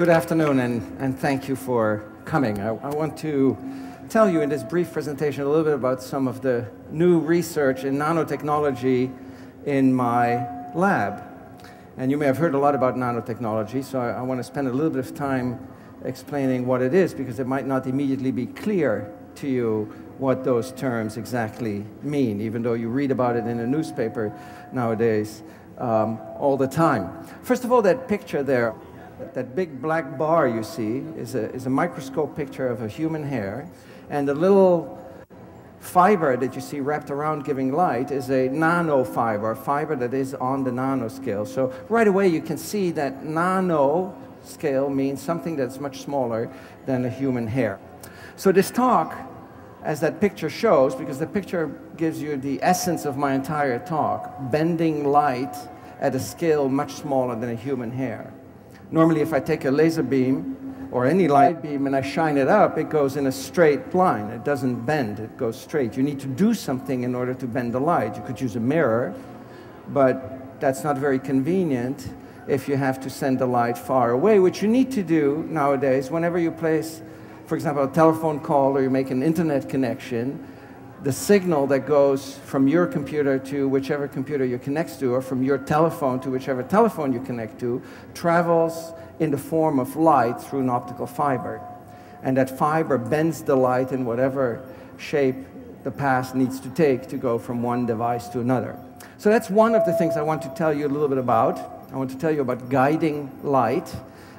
Good afternoon, and thank you for coming. I want to tell you in this brief presentation a little bit about some of the new research in nanotechnology in my lab. And you may have heard a lot about nanotechnology, so I want to spend a little bit of time explaining what it is, because it might not immediately be clear to you what those terms exactly mean, even though you read about it in a newspaper nowadays all the time. First of all, that picture there, that big black bar you see is a microscope picture of a human hair, and the little fiber that you see wrapped around giving light is a nanofiber, a fiber that is on the nanoscale. So right away you can see that nano scale means something that's much smaller than a human hair. So this talk, as that picture shows, because the picture gives you the essence of my entire talk, bending light at a scale much smaller than a human hair. Normally, if I take a laser beam or any light beam and I shine it up, it goes in a straight line. It doesn't bend, it goes straight. You need to do something in order to bend the light. You could use a mirror, but that's not very convenient if you have to send the light far away, which you need to do nowadays whenever you place, for example, a telephone call or you make an internet connection. The signal that goes from your computer to whichever computer you connect to, or from your telephone to whichever telephone you connect to, travels in the form of light through an optical fiber. And that fiber bends the light in whatever shape the path needs to take to go from one device to another. So that's one of the things I want to tell you a little bit about. I want to tell you about guiding light,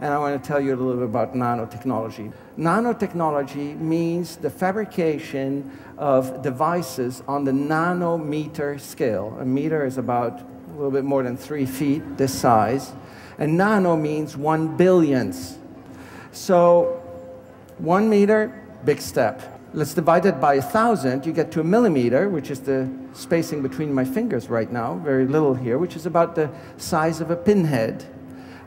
and I want to tell you a little bit about nanotechnology. Nanotechnology means the fabrication of devices on the nanometer scale. A meter is about a little bit more than 3 feet, this size. And nano means 1 billionth. So 1 meter, big step. Let's divide it by 1,000. You get to a millimeter, which is the spacing between my fingers right now, very little here, which is about the size of a pinhead.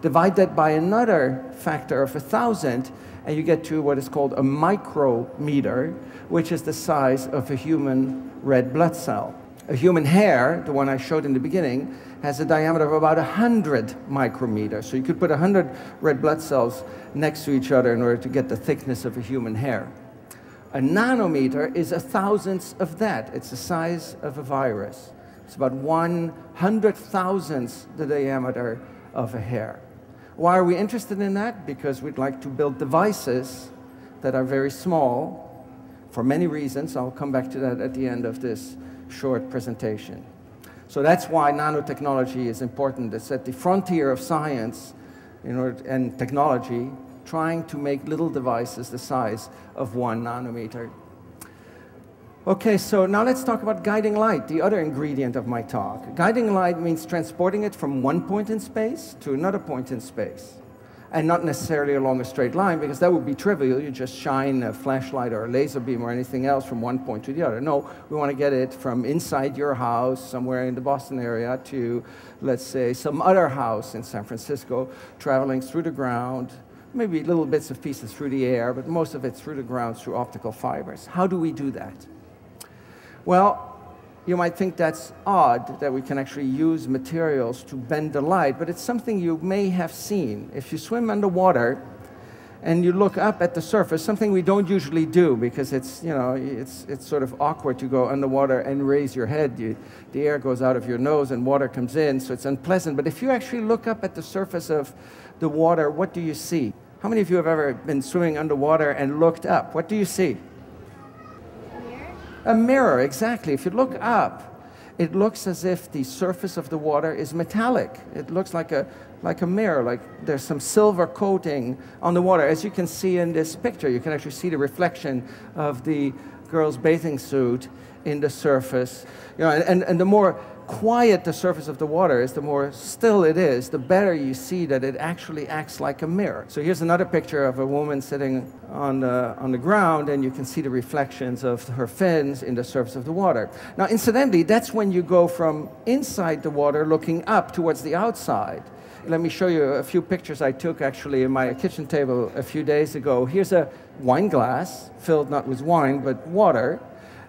Divide that by another factor of 1,000, and you get to what is called a micrometer, which is the size of a human red blood cell. A human hair, the one I showed in the beginning, has a diameter of about 100 micrometers. So you could put 100 red blood cells next to each other in order to get the thickness of a human hair. A nanometer is 1,000th of that. It's the size of a virus. It's about 100,000th the diameter of a hair. Why are we interested in that? Because we'd like to build devices that are very small for many reasons. I'll come back to that at the end of this short presentation. So that's why nanotechnology is important. It's at the frontier of science and technology, trying to make little devices the size of 1 nanometer. Okay, so now let's talk about guiding light, the other ingredient of my talk. Guiding light means transporting it from one point in space to another point in space. And not necessarily along a straight line, because that would be trivial. You just shine a flashlight or a laser beam or anything else from one point to the other. No, we want to get it from inside your house, somewhere in the Boston area, to, let's say, some other house in San Francisco, traveling through the ground, maybe little bits of pieces through the air, but most of it through the ground through optical fibers. How do we do that? Well, you might think that's odd that we can actually use materials to bend the light, but it's something you may have seen. If you swim underwater and you look up at the surface, something we don't usually do because it's, you know, it's sort of awkward to go underwater and raise your head. The air goes out of your nose and water comes in, so it's unpleasant. But if you actually look up at the surface of the water, what do you see? How many of you have ever been swimming underwater and looked up? What do you see? A mirror, exactly. If you look up, it looks as if the surface of the water is metallic. It looks like a mirror, like there's some silver coating on the water. As you can see in this picture, you can actually see the reflection of the girl's bathing suit in the surface. You know, and the more quiet the surface of the water is, the more still it is, the better you see that it actually acts like a mirror. So here's another picture of a woman sitting on the ground, and you can see the reflections of her fins in the surface of the water. Now, incidentally, that's when you go from inside the water looking up towards the outside. Let me show you a few pictures I took actually in my kitchen table a few days ago. Here's a wine glass filled not with wine, but water.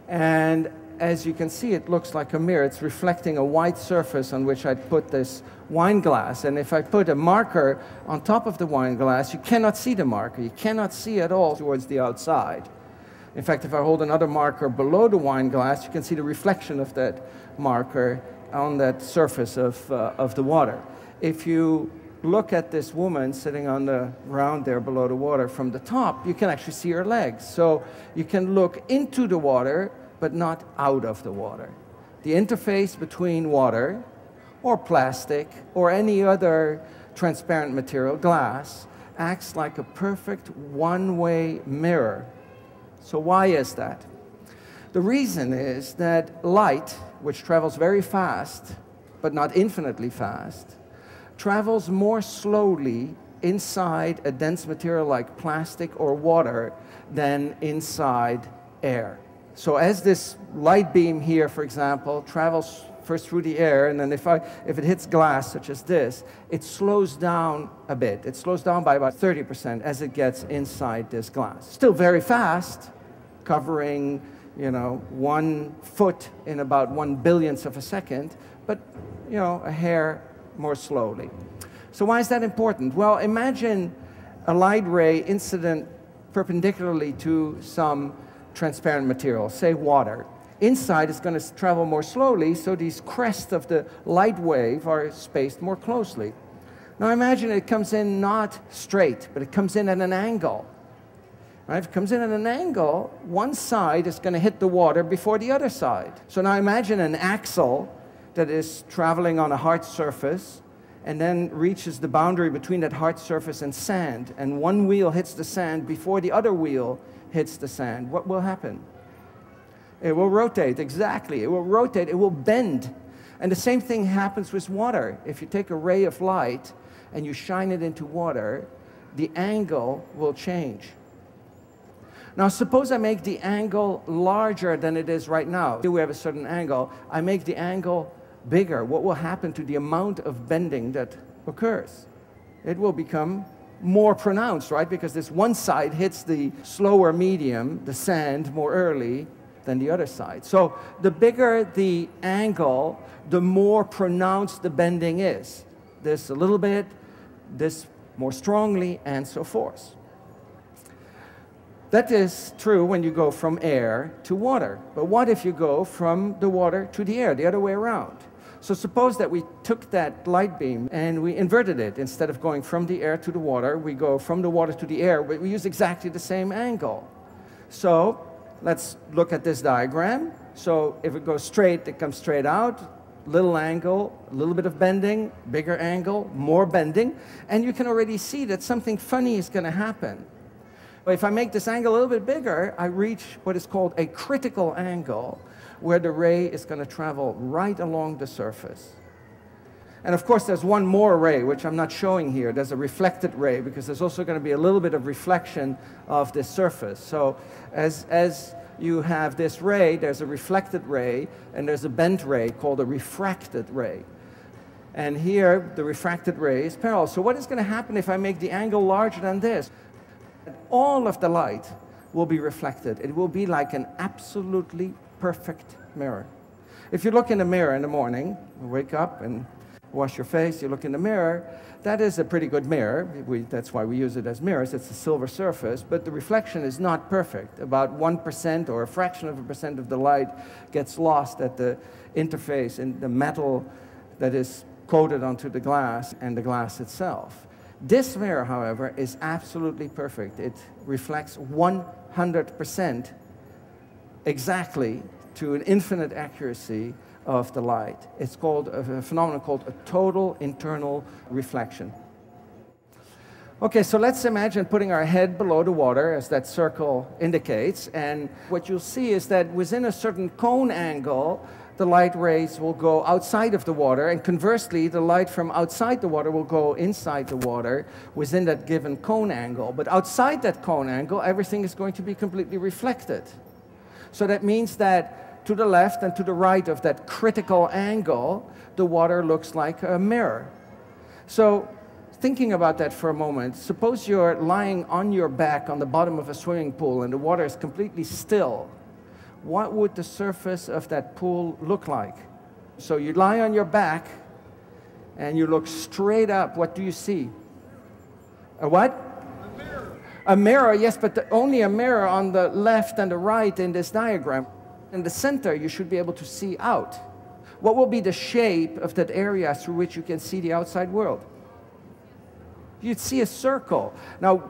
And as you can see, it looks like a mirror. It's reflecting a white surface on which I put this wine glass. And if I put a marker on top of the wine glass, you cannot see the marker. You cannot see at all towards the outside. In fact, if I hold another marker below the wine glass, you can see the reflection of that marker on that surface of the water. If you look at this woman sitting on the ground there below the water from the top, you can actually see her legs. So you can look into the water, but not out of the water. The interface between water or plastic or any other transparent material, glass, acts like a perfect one-way mirror. So why is that? The reason is that light, which travels very fast, but not infinitely fast, travels more slowly inside a dense material like plastic or water than inside air. So as this light beam here, for example, travels first through the air, and then if it hits glass, such as this, it slows down a bit. It slows down by about 30% as it gets inside this glass. Still very fast, covering, 1 foot in about 1/1000th of a second, but, a hair more slowly. So why is that important? Well, imagine a light ray incident perpendicularly to some transparent material, say water. Inside it's going to travel more slowly, so these crests of the light wave are spaced more closely. Now imagine it comes in not straight, but it comes in at an angle. Right? If it comes in at an angle, one side is going to hit the water before the other side. So now imagine an axle that is traveling on a hard surface and then reaches the boundary between that hard surface and sand, and one wheel hits the sand before the other wheel hits the sand. What will happen? It will rotate, exactly. It will rotate, it will bend. And the same thing happens with water. If you take a ray of light and you shine it into water, the angle will change. Now, suppose I make the angle larger than it is right now. Here we have a certain angle. I make the angle bigger. What will happen to the amount of bending that occurs? It will become more pronounced, right? Because this one side hits the slower medium, the sand, more early than the other side. So the bigger the angle, the more pronounced the bending is. This a little bit, this more strongly, and so forth. That is true when you go from air to water. But what if you go from the water to the air, the other way around? So suppose that we took that light beam and we inverted it. Instead of going from the air to the water, we go from the water to the air, but we use exactly the same angle. So let's look at this diagram. So if it goes straight, it comes straight out. Little angle, a little bit of bending, bigger angle, more bending. And you can already see that something funny is going to happen. But if I make this angle a little bit bigger, I reach what is called a critical angle, where the ray is going to travel right along the surface. And of course, there's one more ray, which I'm not showing here. There's a reflected ray, because there's also going to be a little bit of reflection of this surface. So as you have this ray, there's a reflected ray, and there's a bent ray called a refracted ray. And here, the refracted ray is parallel. So what is going to happen if I make the angle larger than this? All of the light will be reflected. It will be like an absolutely perfect mirror. If you look in the mirror in the morning, you wake up and wash your face, you look in the mirror, that is a pretty good mirror. That's why we use it as mirrors. It's a silver surface, but the reflection is not perfect. About 1% or a fraction of a percent of the light gets lost at the interface in the metal that is coated onto the glass and the glass itself. This mirror, however, is absolutely perfect. It reflects 100% exactly to an infinite accuracy of the light. It's called a phenomenon called a total internal reflection. Okay, so let's imagine putting our head below the water, as that circle indicates, and what you'll see is that within a certain cone angle, the light rays will go outside of the water, and conversely, the light from outside the water will go inside the water within that given cone angle. But outside that cone angle, everything is going to be completely reflected. So that means that to the left and to the right of that critical angle, the water looks like a mirror. So thinking about that for a moment, suppose you're lying on your back on the bottom of a swimming pool and the water is completely still. what would the surface of that pool look like? So you lie on your back, and you look straight up. What do you see? A what? A mirror. A mirror, yes, but only a mirror on the left and the right in this diagram. In the center, you should be able to see out. What will be the shape of that area through which you can see the outside world? You'd see a circle. Now,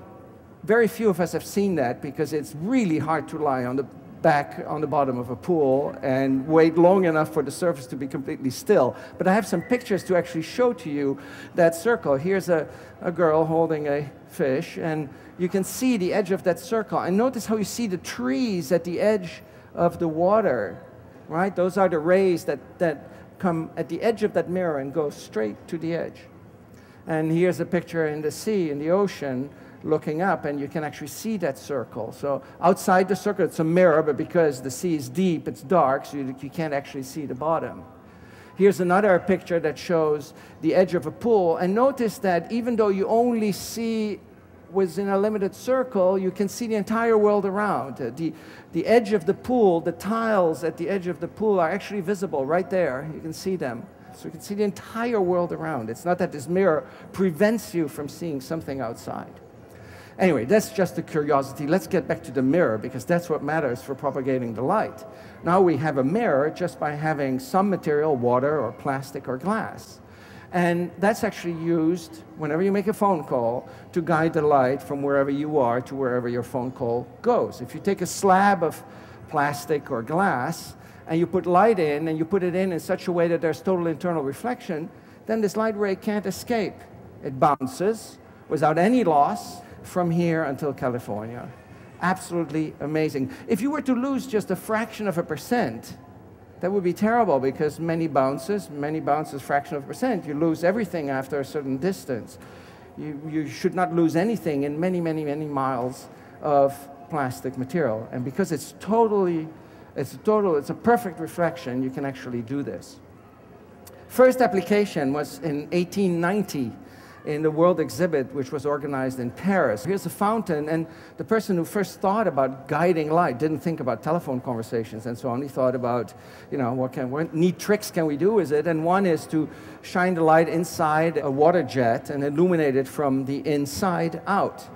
very few of us have seen that because it's really hard to lie on the back on the bottom of a pool and wait long enough for the surface to be completely still. But I have some pictures to actually show to you that circle. Here's a girl holding a fish, and you can see the edge of that circle. And notice how you see the trees at the edge of the water, right? Those are the rays that come at the edge of that mirror and go straight to the edge. And here's a picture in the sea, in the ocean, looking up, and you can actually see that circle. So outside the circle, it's a mirror, but because the sea is deep, it's dark, so you can't actually see the bottom. Here's another picture that shows the edge of a pool, and notice that even though you only see within a limited circle, you can see the entire world around. The edge of the pool, the tiles at the edge of the pool are actually visible right there. You can see them. So you can see the entire world around. It's not that this mirror prevents you from seeing something outside. Anyway, that's just a curiosity. Let's get back to the mirror, because that's what matters for propagating the light. Now we have a mirror just by having some material, water or plastic or glass. And that's actually used whenever you make a phone call to guide the light from wherever you are to wherever your phone call goes. If you take a slab of plastic or glass and you put light in, and you put it in such a way that there's total internal reflection, then this light ray can't escape. It bounces without any loss from here until California. Absolutely amazing. If you were to lose just a fraction of a percent, that would be terrible, because many bounces, fraction of a percent, you lose everything after a certain distance. You should not lose anything in many, many, many miles of plastic material. And because it's a perfect reflection, you can actually do this. First application was in 1890 in the World Exhibit, which was organized in Paris. Here's a fountain, and the person who first thought about guiding light didn't think about telephone conversations and so on. He thought about, what neat tricks can we do with it? And one is to shine the light inside a water jet and illuminate it from the inside out.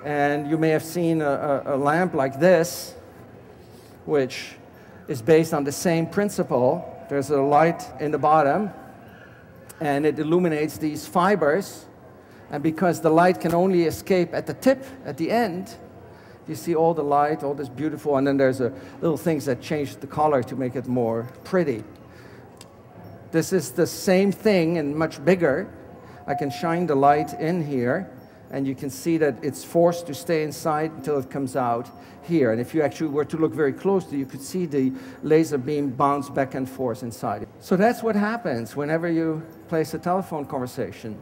And you may have seen a lamp like this, which is based on the same principle. There's a light in the bottom, and it illuminates these fibers. And because the light can only escape at the tip, at the end, you see all the light, all this beautiful, and then there's little things that change the color to make it more pretty. This is the same thing and much bigger. I can shine the light in here, and you can see that it's forced to stay inside until it comes out here. And if you actually were to look very closely, you could see the laser beam bounce back and forth inside. So that's what happens whenever you place a telephone conversation.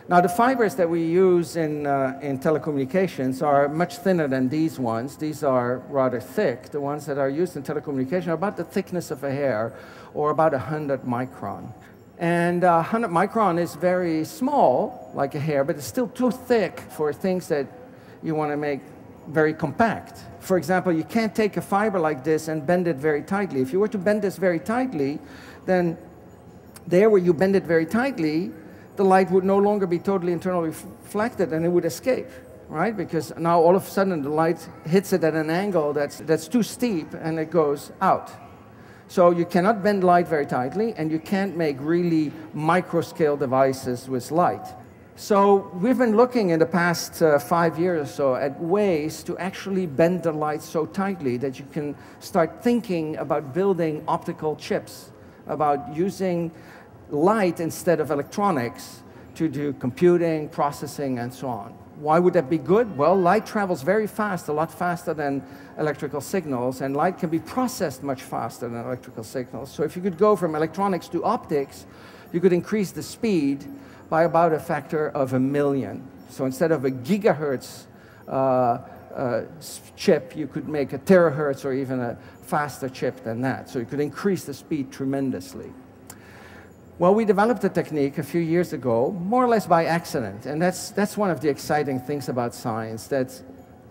Now, the fibers that we use in telecommunications are much thinner than these ones. These are rather thick. The ones that are used in telecommunication are about the thickness of a hair, or about 100 micron. And 100 micron is very small, like a hair, but it's still too thick for things that you want to make very compact. For example, you can't take a fiber like this and bend it very tightly. If you were to bend this very tightly, then there where you bend it very tightly, the light would no longer be totally internally reflected, and it would escape, right? Because now all of a sudden the light hits it at an angle that's too steep, and it goes out. So you cannot bend light very tightly, and you can't make really micro-scale devices with light. So we've been looking in the past 5 years or so at ways to actually bend the light so tightly that you can start thinking about building optical chips, about using light instead of electronics to do computing, processing, and so on. Why would that be good? Well, light travels very fast, a lot faster than electrical signals, and light can be processed much faster than electrical signals. So if you could go from electronics to optics, you could increase the speed by about a factor of 1,000,000. So instead of a gigahertz chip, you could make a terahertz or even a faster chip than that. So you could increase the speed tremendously. Well, we developed a technique a few years ago, more or less by accident, and that's one of the exciting things about science, that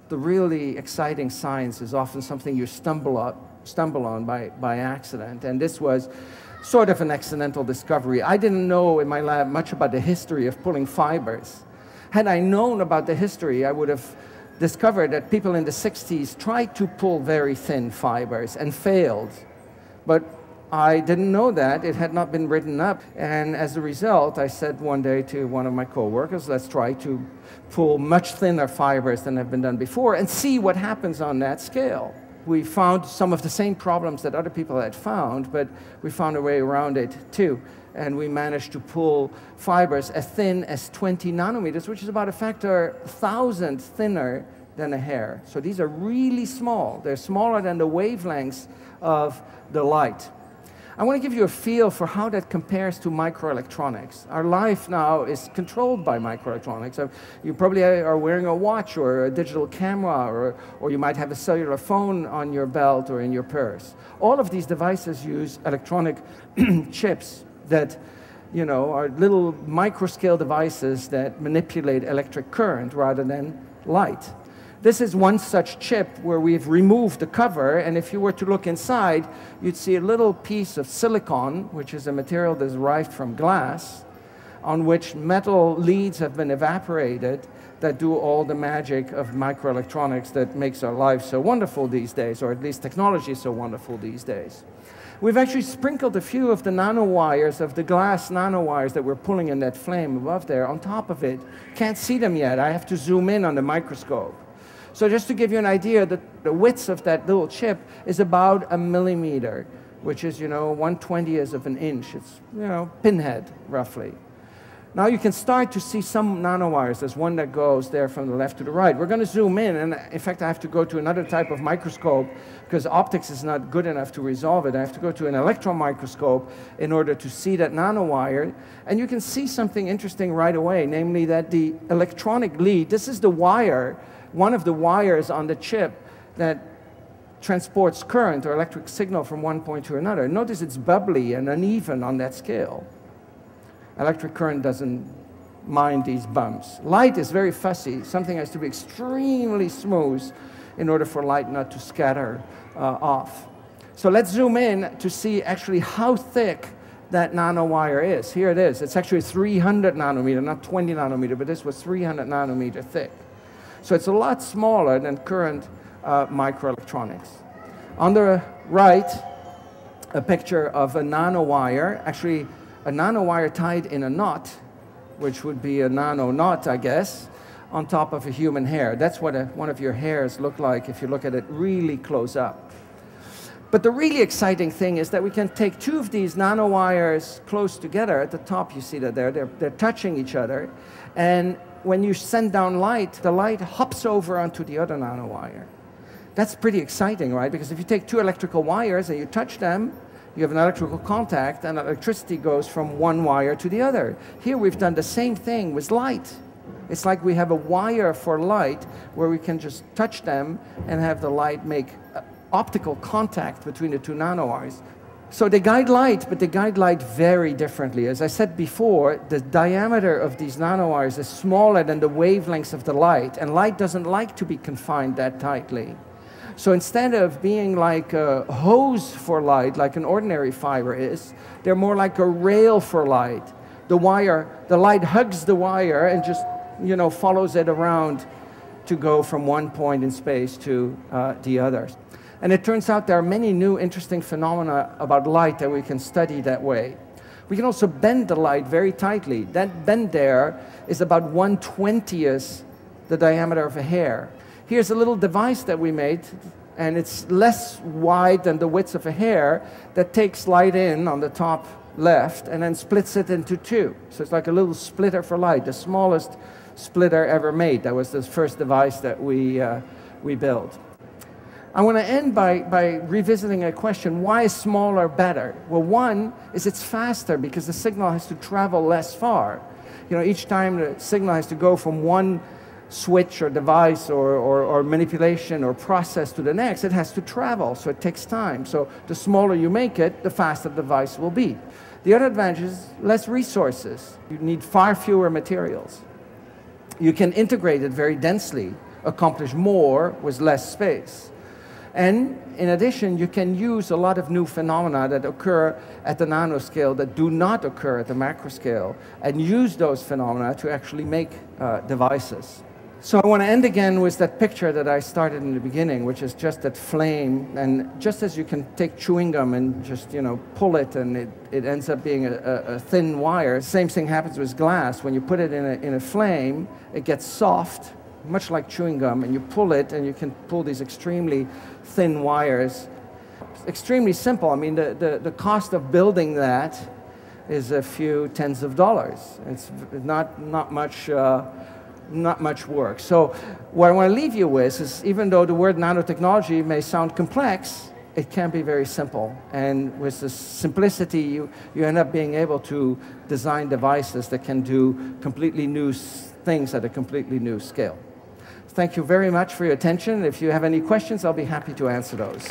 the really exciting science is often something you stumble stumble on by accident. And this was sort of an accidental discovery. I didn't know in my lab much about the history of pulling fibers. Had I known about the history, I would have discovered that people in the 60s tried to pull very thin fibers and failed. But I didn't know that. It had not been written up. And as a result, I said one day to one of my coworkers, let's try to pull much thinner fibers than have been done before and see what happens on that scale. We found some of the same problems that other people had found, but we found a way around it too. And we managed to pull fibers as thin as 20 nanometers, which is about a factor 1,000 thinner than a hair. So these are really small. They're smaller than the wavelengths of the light. I want to give you a feel for how that compares to microelectronics. Our life now is controlled by microelectronics. You probably are wearing a watch or a digital camera, or you might have a cellular phone on your belt or in your purse. All of these devices use electronic chips that, you know, are little microscale devices that manipulate electric current rather than light. This is one such chip where we've removed the cover, and if you were to look inside, you'd see a little piece of silicon, which is a material that's derived from glass, on which metal leads have been evaporated that do all the magic of microelectronics that makes our lives so wonderful these days, or at least technology so wonderful these days. We've actually sprinkled a few of the nanowires, of the glass nanowires that we're pulling in that flame above there, on top of it. Can't see them yet. I have to zoom in on the microscope. So just to give you an idea, the width of that little chip is about 1 millimeter, which is, you know, 1/20th of an inch. It's, you know, pinhead, roughly. Now you can start to see some nanowires. There's one that goes there from the left to the right. We're going to zoom in, and in fact I have to go to another type of microscope because optics is not good enough to resolve it. I have to go to an electron microscope in order to see that nanowire. And you can see something interesting right away, namely that the electronic lead, this is the wire, one of the wires on the chip that transports current or electric signal from one point to another. Notice it's bubbly and uneven on that scale. Electric current doesn't mind these bumps. Light is very fussy. Something has to be extremely smooth in order for light not to scatter off. So let's zoom in to see actually how thick that nanowire is. Here it is. It's actually 300 nanometer, not 20 nanometer, but this was 300 nanometer thick. So it's a lot smaller than current microelectronics. On the right, a picture of a nanowire, actually a nanowire tied in a knot, which would be a nano knot, I guess, on top of a human hair. That's what one of your hairs look like if you look at it really close up. But the really exciting thing is that we can take two of these nanowires close together. At the top, you see that they're touching each other. And when you send down light, the light hops over onto the other nanowire. That's pretty exciting, right? Because if you take two electrical wires and you touch them, you have an electrical contact, and electricity goes from one wire to the other. Here we've done the same thing with light. It's like we have a wire for light where we can just touch them and have the light make optical contact between the two nanowires. So they guide light, but they guide light very differently. As I said before, the diameter of these nanowires is smaller than the wavelengths of the light, and light doesn't like to be confined that tightly. So instead of being like a hose for light, like an ordinary fiber is, they're more like a rail for light. The light hugs the wire and just, you know, follows it around to go from one point in space to the other. And it turns out there are many new interesting phenomena about light that we can study that way. We can also bend the light very tightly. That bend there is about 1/20th the diameter of a hair. Here's a little device that we made, and it's less wide than the width of a hair, that takes light in on the top left and then splits it into two. So it's like a little splitter for light, the smallest splitter ever made. That was the first device that we built. I want to end by revisiting a question: why is smaller better? Well, one is it's faster because the signal has to travel less far. You know, each time the signal has to go from one switch or device or manipulation or process to the next, it has to travel, so it takes time. So the smaller you make it, the faster the device will be. The other advantage is less resources. You need far fewer materials. You can integrate it very densely, accomplish more with less space. And in addition, you can use a lot of new phenomena that occur at the nanoscale that do not occur at the macroscale, and use those phenomena to actually make devices. So I want to end again with that picture that I started in the beginning, which is just that flame. And just as you can take chewing gum and just, pull it, and it ends up being a thin wire, same thing happens with glass. When you put it in a flame, it gets soft, much like chewing gum, and you pull it, and you can pull these extremely thin wires. Extremely simple. I mean, the cost of building that is a few tens of dollars. It's not much work. So what I want to leave you with is, even though the word nanotechnology may sound complex, it can be very simple. And with this simplicity, you end up being able to design devices that can do completely new things at a completely new scale. Thank you very much for your attention. If you have any questions, I'll be happy to answer those.